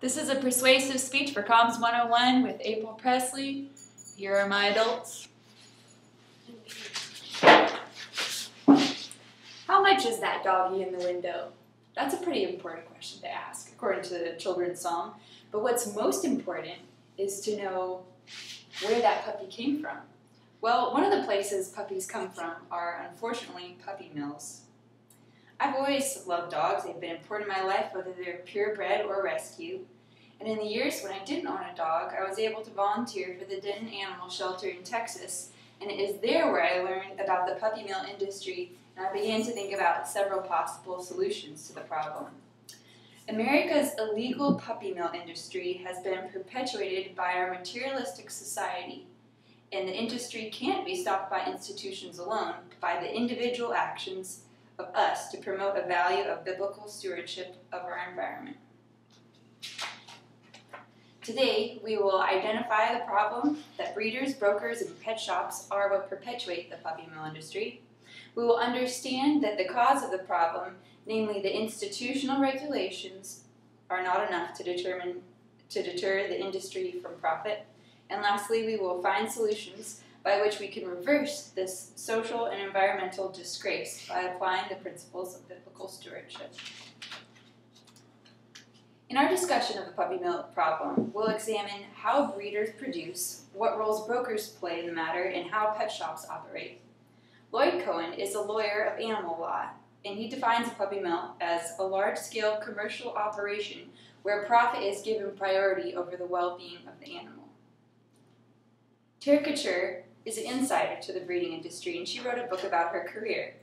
This is a persuasive speech for Comms 101 with April Presley. Here are my adults. How much is that doggy in the window? That's a pretty important question to ask, according to the children's song. But what's most important is to know where that puppy came from. Well, one of the places puppies come from are, unfortunately, puppy mills. I've always loved dogs. They've been important in my life, whether they're purebred or rescue. And in the years when I didn't own a dog, I was able to volunteer for the Denton Animal Shelter in Texas, and it is there where I learned about the puppy mill industry, and I began to think about several possible solutions to the problem. America's illegal puppy mill industry has been perpetuated by our materialistic society, and the industry can't be stopped by institutions alone, but by the individual actions of us to promote a value of biblical stewardship of our environment. Today, we will identify the problem that breeders, brokers, and pet shops are what perpetuate the puppy mill industry. We will understand that the cause of the problem, namely the institutional regulations, are not enough to deter the industry from profit. And lastly, we will find solutions by which we can reverse this social and environmental disgrace by applying the principles of biblical stewardship. In our discussion of the puppy mill problem, we'll examine how breeders produce, what roles brokers play in the matter, and how pet shops operate. Lloyd Cohen is a lawyer of animal law, and he defines a puppy mill as a large-scale commercial operation where profit is given priority over the well-being of the animal. Tara Couture is an insider to the breeding industry, and she wrote a book about her career.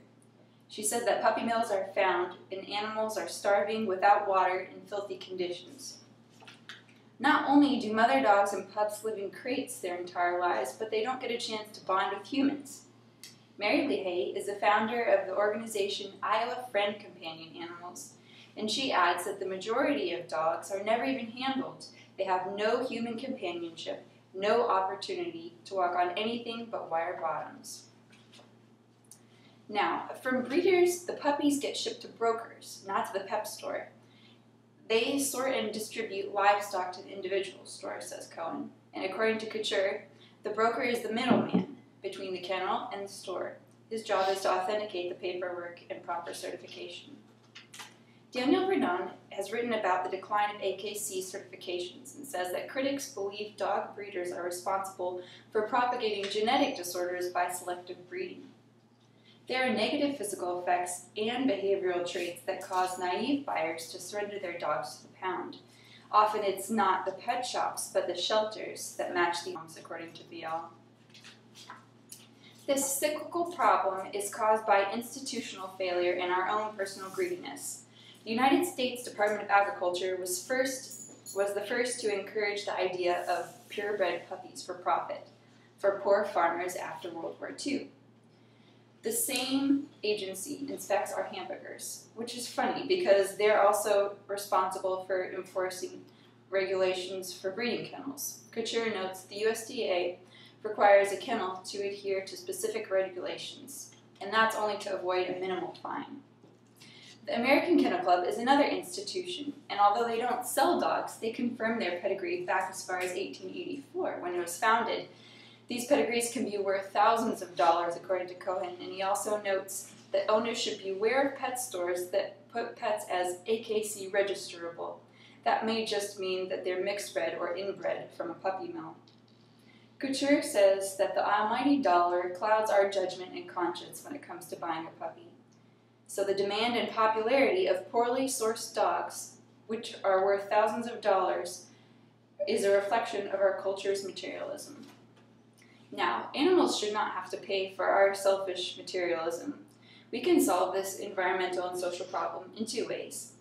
She said that puppy mills are found and animals are starving without water in filthy conditions. Not only do mother dogs and pups live in crates their entire lives, but they don't get a chance to bond with humans. Mary Leahy is the founder of the organization Iowa Friend Companion Animals, and she adds that the majority of dogs are never even handled. They have no human companionship, no opportunity to walk on anything but wire bottoms. Now, from breeders, the puppies get shipped to brokers, not to the pet store. They sort and distribute livestock to the individual store, says Cohen. And according to Couture, the broker is the middleman between the kennel and the store. His job is to authenticate the paperwork and proper certification. Daniel Verdon has written about the decline of AKC certifications and says that critics believe dog breeders are responsible for propagating genetic disorders by selective breeding. There are negative physical effects and behavioral traits that cause naive buyers to surrender their dogs to the pound. Often it's not the pet shops, but the shelters that match the norms, according to BL. This cyclical problem is caused by institutional failure and our own personal greediness. The United States Department of Agriculture was the first to encourage the idea of purebred puppies for profit for poor farmers after World War II. The same agency inspects our hamburgers, which is funny because they're also responsible for enforcing regulations for breeding kennels. Couture notes the USDA requires a kennel to adhere to specific regulations, and that's only to avoid a minimal fine. The American Kennel Club is another institution, and although they don't sell dogs, they confirm their pedigree back as far as 1884, when it was founded. These pedigrees can be worth thousands of dollars, according to Cohen, and he also notes that owners should beware of pet stores that put pets as AKC registerable. That may just mean that they're mixed bred or inbred from a puppy mill. Couture says that the almighty dollar clouds our judgment and conscience when it comes to buying a puppy. So the demand and popularity of poorly sourced dogs, which are worth thousands of dollars, is a reflection of our culture's materialism. Now, animals should not have to pay for our selfish materialism. We can solve this environmental and social problem in two ways.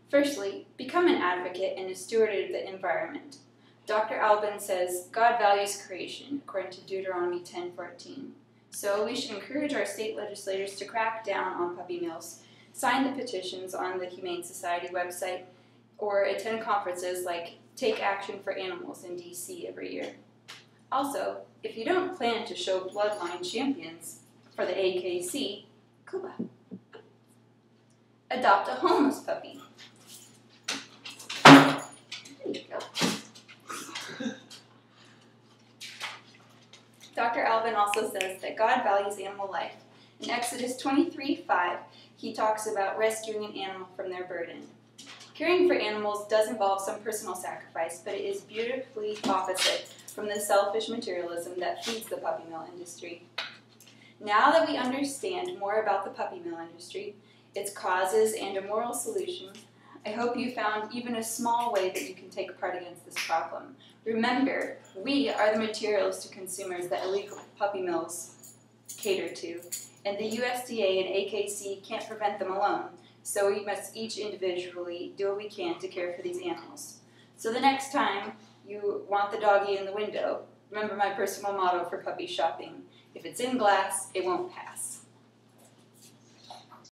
Firstly, become an advocate and a steward of the environment. Dr. Albin says, God values creation, according to Deuteronomy 10:14. So we should encourage our state legislators to crack down on puppy mills, sign the petitions on the Humane Society website, or attend conferences like Take Action for Animals in DC every year. Also, if you don't plan to show bloodline champions for the AKC, Cuba. Adopt a homeless puppy. Calvin also says that God values animal life. In Exodus 23:5, he talks about rescuing an animal from their burden. Caring for animals does involve some personal sacrifice, but it is beautifully opposite from the selfish materialism that feeds the puppy mill industry. Now that we understand more about the puppy mill industry, its causes, and a moral solution, I hope you found even a small way that you can take part against this problem. Remember, we are the materials to consumers that illegal puppy mills cater to, and the USDA and AKC can't prevent them alone, so we must each individually do what we can to care for these animals. So the next time you want the doggy in the window, remember my personal motto for puppy shopping: if it's in glass, it won't pass.